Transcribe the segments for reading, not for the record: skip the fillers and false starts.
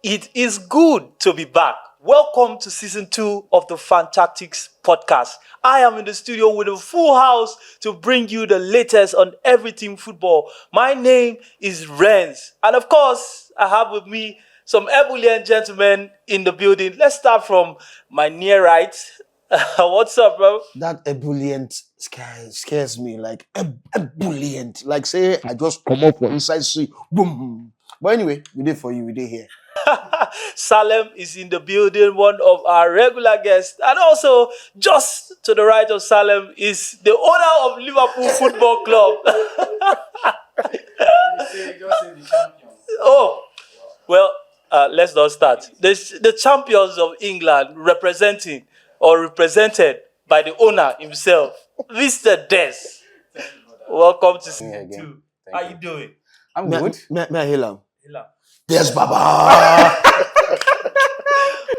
It is good to be back. Welcome to season 2 of the Fantactics podcast. I am in the studio with a full house to bring you the latest on everything football. My name is Renz, and of course, I have with me some ebullient gentlemen in the building. Let's start from my near right. What's up, bro? That ebullient scares me. Like ebullient. Like say I just come up from inside sea. Boom. But anyway, we did for you. We did here. Salem is in the building, one of our regular guests. And also, just to the right of Salem is the owner of Liverpool Football Club. Oh, well, let's not start. The champions of England represented by the owner himself, Mr. Des. Welcome to season 2. How you doing? I'm good. May I hail him? Hello. Yes, Baba.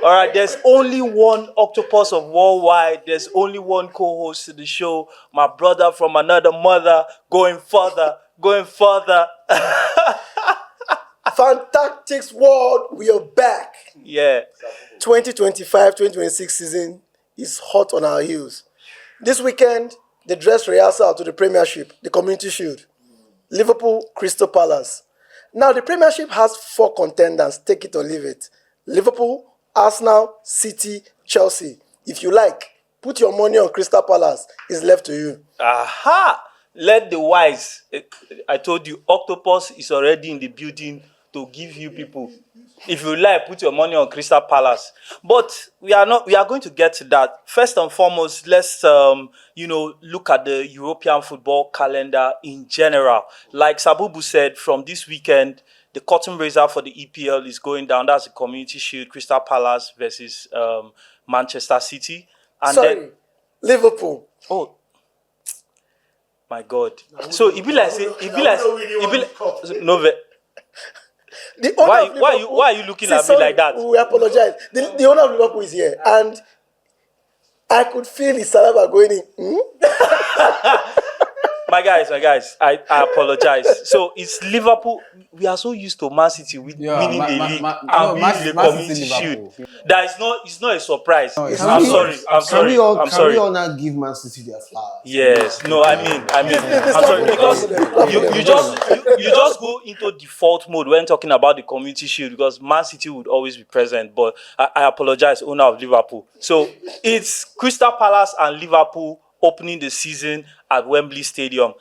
All right, there's only one octopus of worldwide. There's only one co-host to the show. My brother from another mother, going further. Fantactics world, we are back. Yeah. 2025-2026 season is hot on our heels. This weekend, the dress rehearsal to the Premiership, the Community Shield. Liverpool, Crystal Palace. Now, the Premiership has 4 contenders, take it or leave it. Liverpool, Arsenal, City, Chelsea. If you like, put your money on Crystal Palace. It's left to you. Aha! Let the wise. I told you, octopus is already in the building to give you people. If you like, put your money on Crystal Palace. But we are going to get to that. First and foremost, let's look at the European football calendar in general. Like Sabubu said, from this weekend, the curtain raiser for the EPL is going down. That's the Community Shield, Crystal Palace versus Manchester City. And Sorry, Liverpool. Oh, my God! So it be like no. The owner Why of Liverpool- are you looking at me sorry, like that? We apologize. The owner of Liverpool is here, and I could feel his saliva going in. My guys, I apologize. So it's Liverpool. We are so used to Man City winning the league and winning the Community Shield. That it's not a surprise. No, it's I'm not. sorry. Can we all now give Man City their flowers? Yes. No, I mean, I'm sorry because you just go into default mode when talking about the Community Shield because Man City would always be present. But I apologize, owner of Liverpool. So it's Crystal Palace and Liverpool opening the season at Wembley Stadium.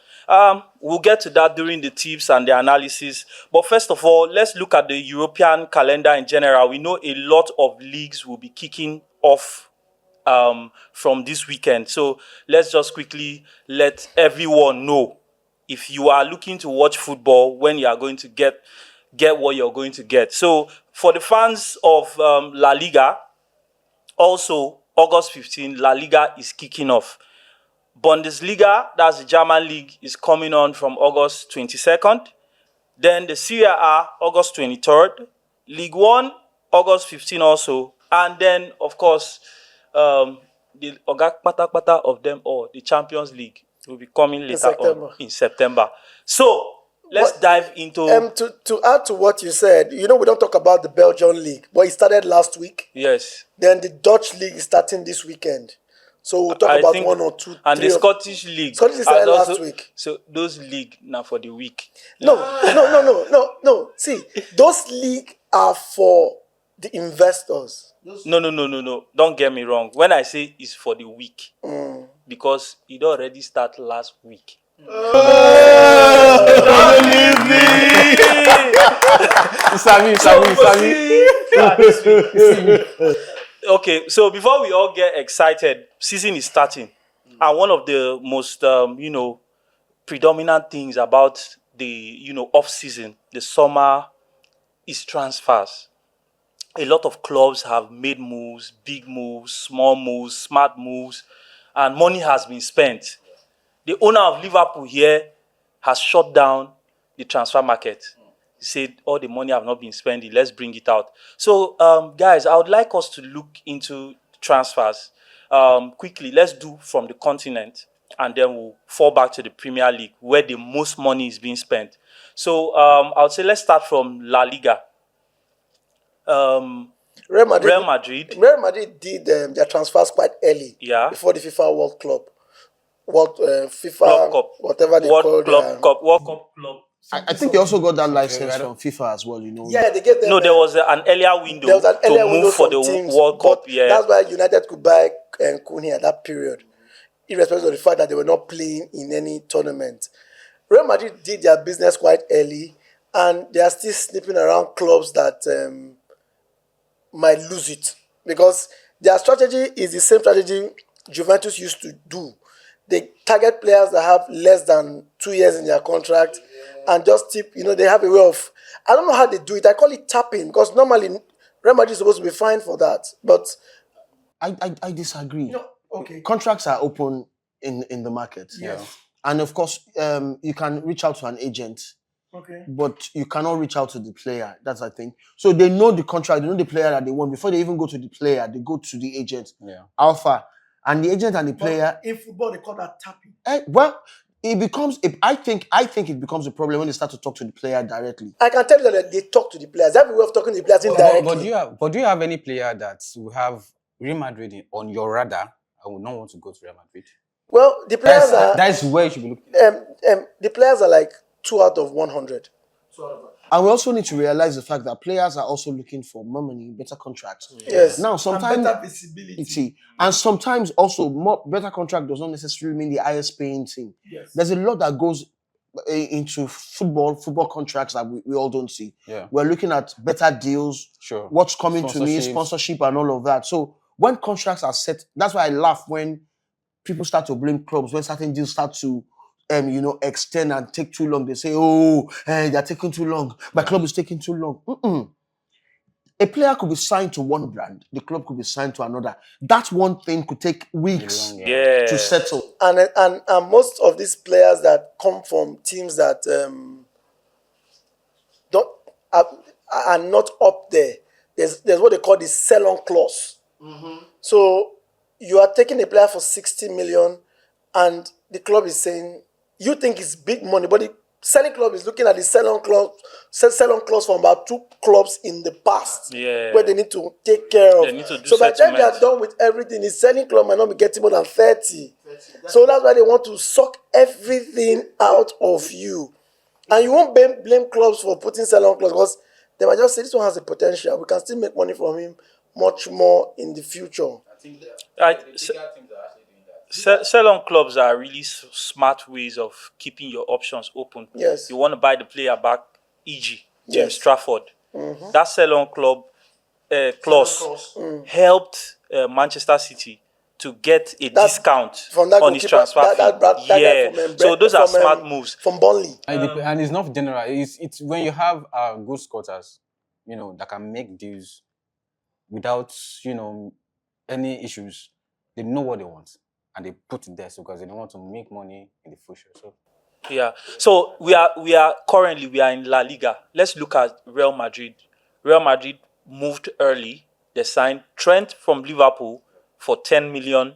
We'll get to that during the tips and the analysis. But first of all, let's look at the European calendar in general. We know a lot of leagues will be kicking off from this weekend. So let's just quickly let everyone know if you are looking to watch football when you are going to get what you're going to get. So for the fans of La Liga, also August 15, La Liga is kicking off. Bundesliga, that's the German league, is coming on from August 22nd. Then the Serie A, August 23rd. League 1, August 15 also. And then, of course, the Ogak Pata of them all, the Champions League, will be coming later on in September. So, let's dive into... To add to what you said, we don't talk about the Belgian league, but it started last week. Yes. Then the Dutch league is starting this weekend. So we'll talk about 1 or 2, and 3. And the Scottish league. Scottish started last week. So those league now for the week. No. See, those league are for the investors. No. Don't get me wrong. When I say it's for the week, because it already started last week. Sami. Okay, so before we all get excited, season is starting. And one of the most, predominant things about the, off-season, the summer, is transfers. A lot of clubs have made moves, big moves, small moves, smart moves, and money has been spent. The owner of Liverpool here has shut down the transfer market. He said, all the money have not been spent, let's bring it out. So, guys, I would like us to look into transfers. Quickly, let's do from the continent, and then we'll fall back to the Premier League, where the most money is being spent. So, I would say let's start from La Liga. Real Madrid. Real Madrid. Real Madrid did their transfers quite early. Yeah. Before the FIFA World Club, FIFA Club Cup. whatever they World call Club Cup. World Cup Club. I think they also got that license from FIFA as well, you know. Yeah, they gave them. No, there was an earlier window There was an earlier to window move for from the teams, World Cup. but Yeah. that's why United could buy Kuni at that period, irrespective of the fact that they were not playing in any tournament. Real Madrid did their business quite early, and they are still sniffing around clubs that might lose it, because their strategy is the same strategy Juventus used to do. They target players that have less than 2 years in their contract and just tip, they have a way of, I don't know how they do it. I call it tapping, because normally Real Madrid is supposed to be fined for that. But I disagree. no, okay. Contracts are open in the market. Yes. And of course, you can reach out to an agent, Okay. but you cannot reach out to the player. That's the thing. So they know the contract, they know the player that they want. Before they even go to the player, they go to the agent. Yeah. Alpha. And the agent and the player. In football, they call that tapping. Well, it becomes. I think it becomes a problem when they start to talk to the player directly. I can tell you that they talk to the players. They have a way of talking to the players indirectly. But do you have any player that will have Real Madrid on your radar and would not want to go to Real Madrid? Well, the players That's where you should be looking. the players are like 2 out of 100. And we also need to realize the fact that players are also looking for more money, better contracts. Yes. Now, sometimes and better visibility. and sometimes also more better contract does not necessarily mean the highest paying team. Yes. There's a lot that goes into football contracts that we all don't see. Yeah. We're looking at better deals, Sure. what's coming to me, Sponsorships. sponsorship and all of that. So when contracts are set, that's why I laugh when people start to blame clubs, when certain deals start to extend and take too long. They say, they're taking too long. My club is taking too long. A player could be signed to one brand, the club could be signed to another. That one thing could take weeks Yeah. to settle. And most of these players that come from teams that are not up there, there's what they call the sell-on clause. So you are taking a player for 60 million, and the club is saying you think it's big money, but the selling club is looking at the sell-on clause from about 2 clubs in the past, where they need to take care of. They need to do So by the time they are settlement. done with everything, the selling club might not be getting more than 30. So that's why they want to suck everything out of you. And you won't blame clubs for putting sell-on clause, because they might just say this one has a potential. We can still make money from him much more in the future. Sell-on clubs are really smart ways of keeping your options open. Yes. You want to buy the player back, e.g. James Yes. Trafford. That sell-on club clause helped Manchester City to get a discount From that on his goalkeeper, transfer fee. that guy from, So those are smart moves. From Burnley. And it's not general. It's when you have good scouters, that can make deals without any issues. They know what they want and they put it there because they don't want to make money in the future. So Yeah. So we are currently in La Liga. Let's look at Real Madrid. Real Madrid moved early. They signed Trent from Liverpool for 10 million.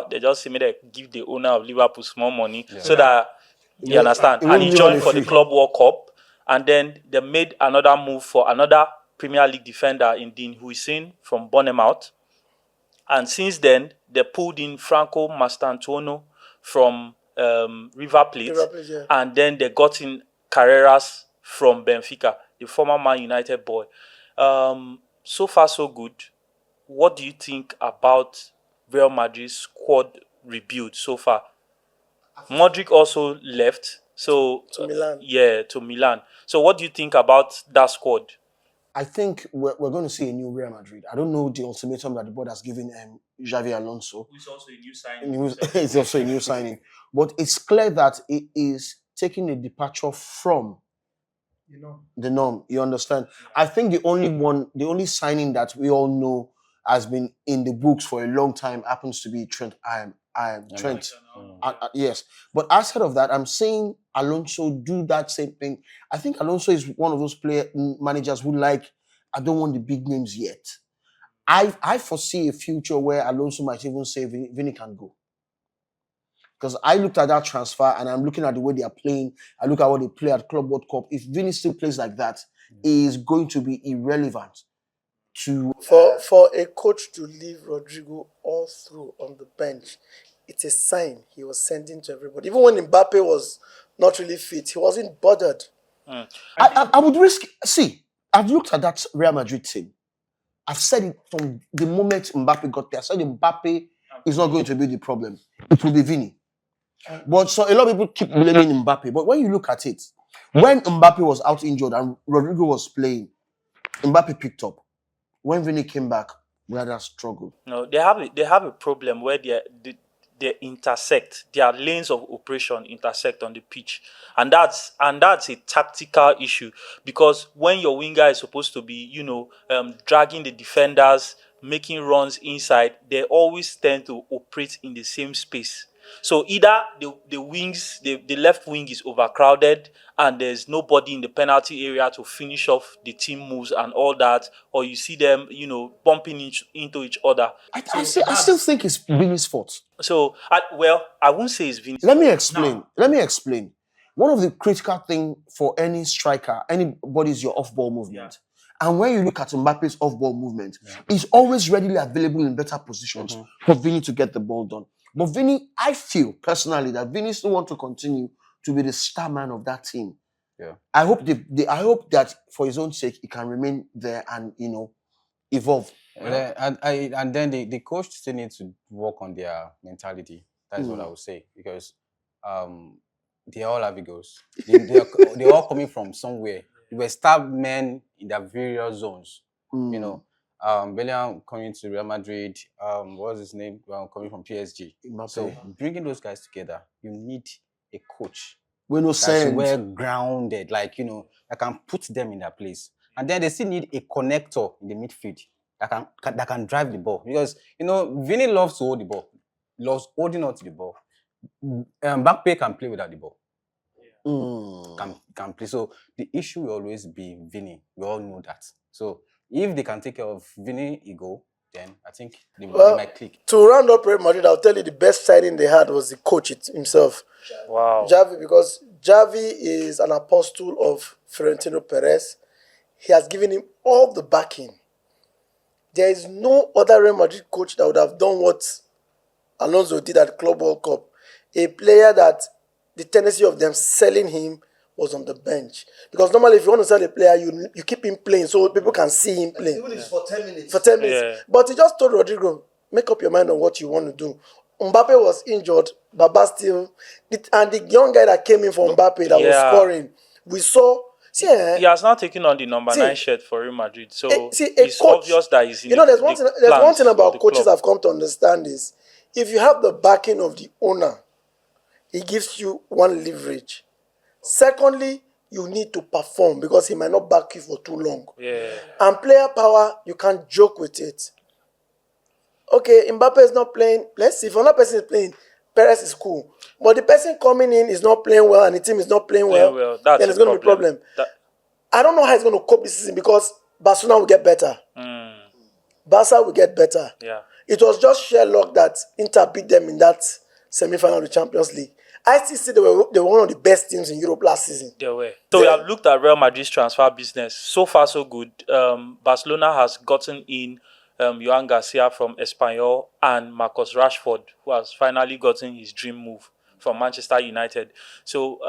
They just say they give the owner of Liverpool small money so that you understand. It And he won't be joined on for the the free. Club World Cup. And then they made another move for another Premier League defender in Dean Huijsen from Bournemouth. And since then, they pulled in Franco Mastantuono from River Plate. River Plate, yeah. And then they got in Carreras from Benfica, the former Man United boy. So far, so good. What do you think about Real Madrid's squad rebuild so far? Modric also left. So To Milan. to Milan. So what do you think about that squad? I think we're going to see a new Real Madrid. I don't know the ultimatum that the board has given Xavi Alonso. Who's also a new signing. It's also a new signing. But it's clear that it is taking a departure from the norm. You understand? I think the only signing that we all know has been in the books for a long time happens to be Trent. Trent. Yes. But outside of that, I'm seeing Alonso do that same thing. I think Alonso is one of those managers who I don't want the big names yet. I foresee a future where Alonso might even say Vini can go. Because I looked at that transfer and I'm looking at the way they are playing. I look at what they play at Club World Cup. If Vini still plays like that, he is going to be irrelevant. to For a coach to leave Rodrigo all through on the bench, it's a sign he was sending to everybody. Even when Mbappe was not really fit, he wasn't bothered. I would risk. See, I've looked at that Real Madrid team. I've said it from the moment Mbappe got there. I said Mbappe is not going to be the problem. It will be Vini. But so a lot of people keep blaming Mbappe. But when you look at it, when Mbappe was out injured and Rodrigo was playing, Mbappe picked up. When Vini came back, we had a struggle. No, they have a problem where they intersect. Their lanes of operation intersect on the pitch, and that's a tactical issue, because when your winger is supposed to be, dragging the defenders, making runs inside, they always tend to operate in the same space. So either the left wing is overcrowded and there's nobody in the penalty area to finish off the team moves and all that, or you see them, bumping into each other. I still think it's Vini's fault. So, I won't say it's Vinicius. Let me explain. One of the critical things for any striker, anybody, is your off-ball movement. And when you look at Mbappe's off-ball movement, he's always readily available in better positions for Vini to get the ball done. But Vini, I feel personally that Vini still want to continue to be the star man of that team. Yeah. I hope that for his own sake he can remain there and evolve. And then the coach still needs to work on their mentality. That is what I would say, because they all have egos. They're all coming from somewhere. They were star men in their various zones. Bellingham coming to Real Madrid. What's his name? Coming from PSG. So bringing those guys together, you need a coach that's well grounded, that can put them in their place. And then they still need a connector in the midfield that can drive the ball, because Vini loves to hold the ball, loves holding on to the ball. Mbappe can play without the ball. Can play. So the issue will always be Vini. We all know that. So if they can take care of Vini ego, then I think they might click. To round up Real Madrid, I'll tell you the best signing they had was the coach himself. Wow. Xavi, because Xavi is an apostle of Florentino Perez. He has given him all the backing. There is no other Real Madrid coach that would have done what Alonso did at the Club World Cup. A player that the tendency of them selling him was on the bench. Because normally if you want to sell a player, you keep him playing so people can see him playing. Even if it's for 10 minutes. For 10 minutes. Yeah. But he just told Rodrigo, make up your mind on what you want to do. Mbappe was injured, Baba still, and the young guy that came in for Mbappe that was scoring, we saw. He has now taken on the number 9 shirt for Real Madrid, so it's coach, obvious that he's in there's one thing about coaches club. I've come to understand is, if you have the backing of the owner, he gives you one leverage. Secondly, you need to perform, because he might not back you for too long. Yeah. And player power, you can't joke with it. Okay, Mbappe is not playing. Let's see, if another person is playing, Perez is cool. But the person coming in is not playing well and the team is not playing well, then it's going to be a problem. I don't know how he's going to cope this season, because Barcelona will get better. Barca will get better. Yeah. It was just sheer luck that Inter beat them in that semi-final of the Champions League. I still say they were one of the best teams in Europe last season. They were. So we have looked at Real Madrid's transfer business. So far, so good. Barcelona has gotten in Joan Garcia from Espanyol and Marcus Rashford, who has finally gotten his dream move from Manchester United. So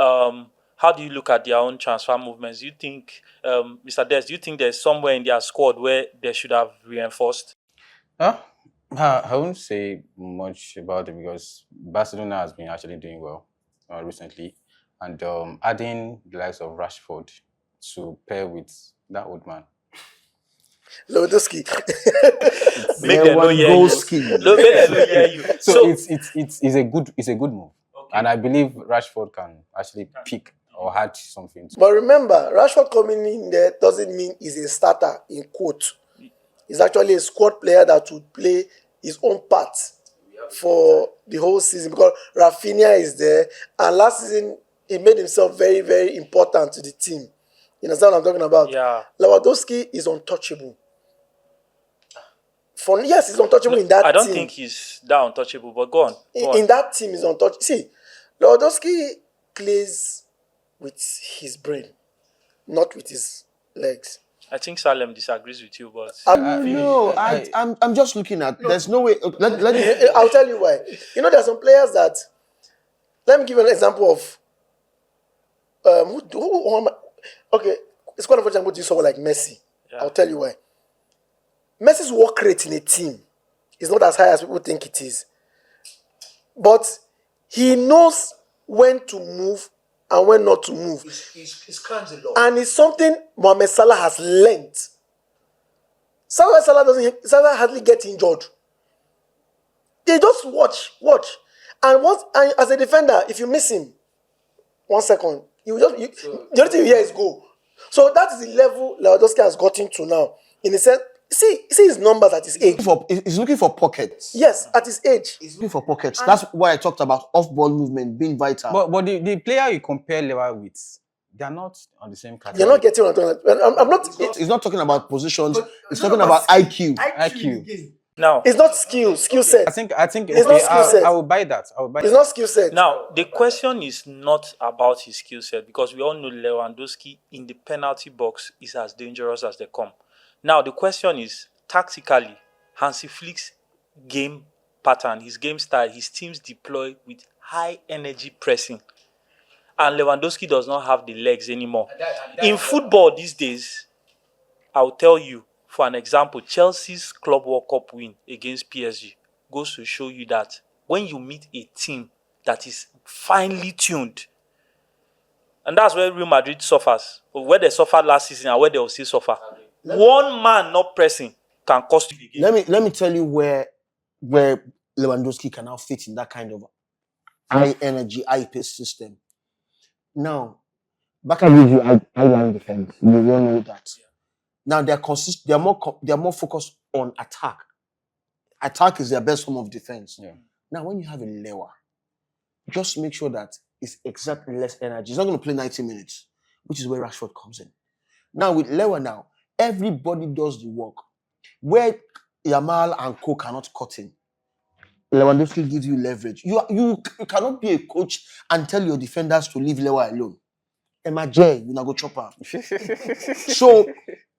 how do you look at their own transfer movements? Do you think, Mr. Des, do you think there's somewhere in their squad where they should have reinforced? I won't say much about it, because Barcelona has been actually doing well recently, and adding the likes of Rashford to pair with that old man. Lewandowski. Make them know hear you. So it's a good move, and I believe Rashford can actually pick or add something. But remember, Rashford coming in there doesn't mean he's a starter, in quote. He's actually a squad player that would play his own part for the whole season, because Rafinha is there, and last season he made himself very, very important to the team. You understand what I'm talking about? Yeah. Lewandowski is untouchable. He's untouchable in that team. I don't think he's that untouchable, but go on. In that team, he's untouchable. See, Lewandowski plays with his brain, not with his legs. I think Salem disagrees with you, but No, I'm just looking at. There's no way. I'll tell you why. You know, there are some players that. Let me give you an example of. Okay, it's quite unfortunate I'm going to use someone like Messi. Yeah. I'll tell you why. Messi's work rate in a team is not as high as people think it is. But he knows when to move and when not to move. He's climbs a lot. And it's something Mohamed Salah has learned. Salah hardly get injured. They just watch. And as a defender, if you miss him, 1 second, the only thing you hear is go. So that is the level Lewandowski has gotten to now. In a sense, see his numbers at his age. He's looking for pockets. Yes, at his age. He's looking for pockets. That's why I talked about off-ball movement being vital. But the player you compare Lewa with, they are not on the same category. You're not getting what I'm talking about. I'm not. He's not talking about positions. He's talking about IQ. IQ. now, It's not skill set. I think It's not skill set. I will buy that. It's not skill set. now the question is not about his skill set, because we all know Lewandowski in the penalty box is as dangerous as they come. Now the question is, tactically, Hansi Flick's game pattern, his game style, his teams deploy with high energy pressing, and Lewandowski does not have the legs anymore. In football these days, I'll tell you, for an example, Chelsea's Club World Cup win against PSG goes to show you that when you meet a team that is finely tuned, and that's where Real Madrid suffers, or where they suffered last season and where they will still suffer. One man not pressing can cost you the game. Let me tell you where Lewandowski can now fit in that kind of high energy, high pace system. Now, back at you, I line defense. You all know that. Now they're more focused on attack. Attack is their best form of defense. Yeah. Now, when you have a Lewa, just make sure that it's exactly less energy. He's not going to play 90 minutes, which is where Rashford comes in. Now, with Lewa now, everybody does the work. Where Yamal and Co cannot cut in, Lewandowski gives you leverage. You cannot be a coach and tell your defenders to leave Lewa alone. Emma J, you now go chop her. So,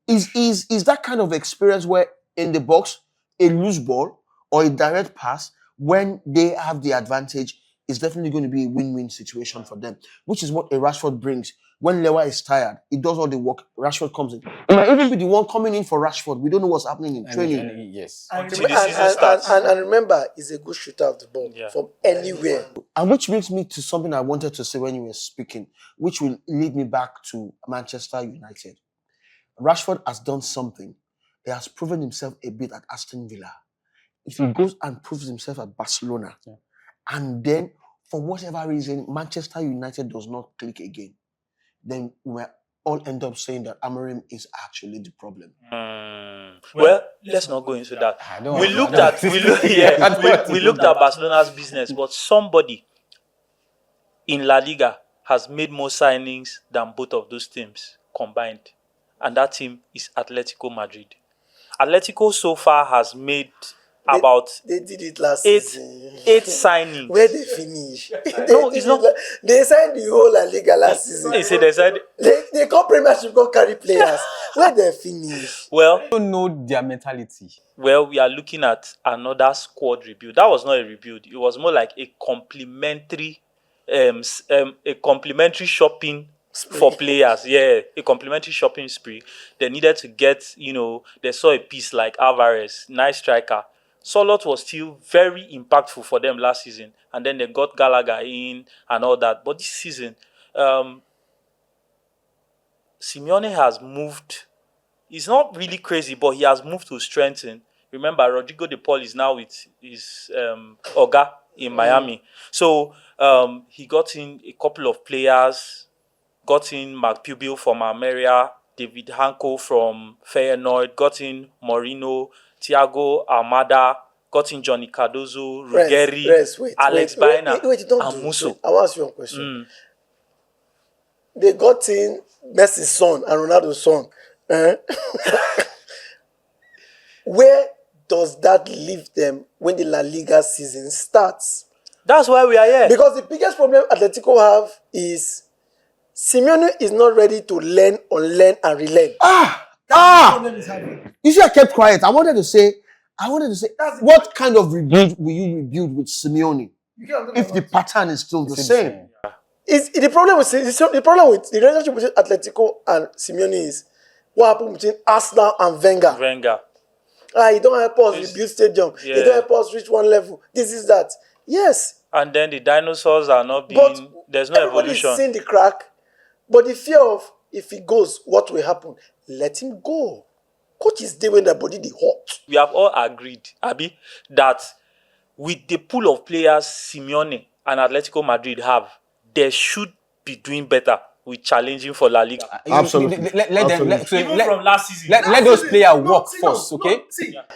is that kind of experience where in the box, a loose ball or a direct pass, when they have the advantage, is definitely going to be a win-win situation for them, which is what a Rashford brings. When Lewa is tired, he does all the work, Rashford comes in. It might even be the one coming in for Rashford. We don't know what's happening in training. Yes. Until the season starts. And remember, he's a good shooter of the ball Yeah. from anywhere. And which brings me to something I wanted to say when you were speaking, which will lead me back to Manchester United. Rashford has done something. He has proven himself a bit at Aston Villa. If he goes and proves himself at Barcelona, and then for whatever reason Manchester United does not click again, then we all end up saying that Amorim is actually the problem. Well, let's not go into that. I don't We want- looked at we looked at Barcelona's business, but somebody in La Liga has made more signings than both of those teams combined, and that team is Atletico Madrid. Atletico so far has made about They did it last eight season. signings. Where they finish? No, it's not. They signed the whole La Liga last season. They said they said, They come Premiership, go carry players. Where they finish? well, I don't know their mentality. we are looking at another squad rebuild. That was not a rebuild. It was more like a complementary shopping for players. Yeah, a complimentary shopping spree. They needed to get, they saw a piece like Alvarez, nice striker. Solot was still very impactful for them last season, and then they got Gallagher in and all that. But this season, Simeone has moved. It's not really crazy, but he has moved to strengthen. Remember, Rodrigo De Paul is now with his Oga in Miami. So he got in a couple of players, got in Mark Pubil from Almeria, David Hanko from Feyenoord, got in Moreno, Thiago Almada, got in Johnny Cardozo, Ruggeri, Alex Baena, and Musso. I want to ask you a question. They got in Messi's son and Ronaldo's son. Where does that leave them when the La Liga season starts? That's why we are here. Because the biggest problem Atletico have is Simeone is not ready to learn, unlearn, and relearn. You see, I kept quiet. I wanted to say, what kind of rebuild will you rebuild with Simeone if the pattern is still the same? The problem with the relationship between Atletico and Simeone is what happened between Arsenal and Wenger. You don't help us rebuild stadium. You don't help us reach one level. This is that. Yes. And then the dinosaurs are not being. There's no evolution. Everybody's seeing the crack, but the fear of if he goes, what will happen? Let him go. Coach is there when the body the hot. We have all agreed, Abi, that with the pool of players Simeone and Atletico Madrid have, they should be doing better with challenging for La Liga. Absolutely. Even from last season. Let those players work first, okay?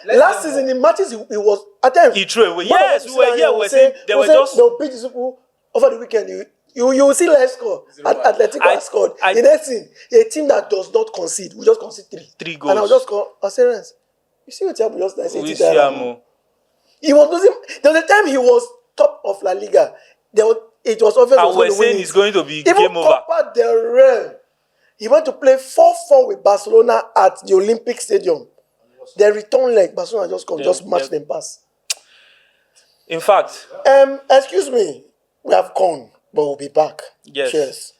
Last season in matches he was at times. He threw away. Yes, we were here. We're saying they were just. They'll beat these people over the weekend. You will see less score. Atletico has scored. The next thing, a team that does not concede, we just concede three goals. And I'll just call Assurance. You see what happened just nice. He was losing. There was a time he was top of La Liga. It was obvious. And we're saying it's going to be even game over. Copa del Rey. He went to play 4-4 with Barcelona at the Olympic Stadium. The return leg, Barcelona just match them pass. In fact, excuse me, we have gone, but we'll be back. Yes. Cheers.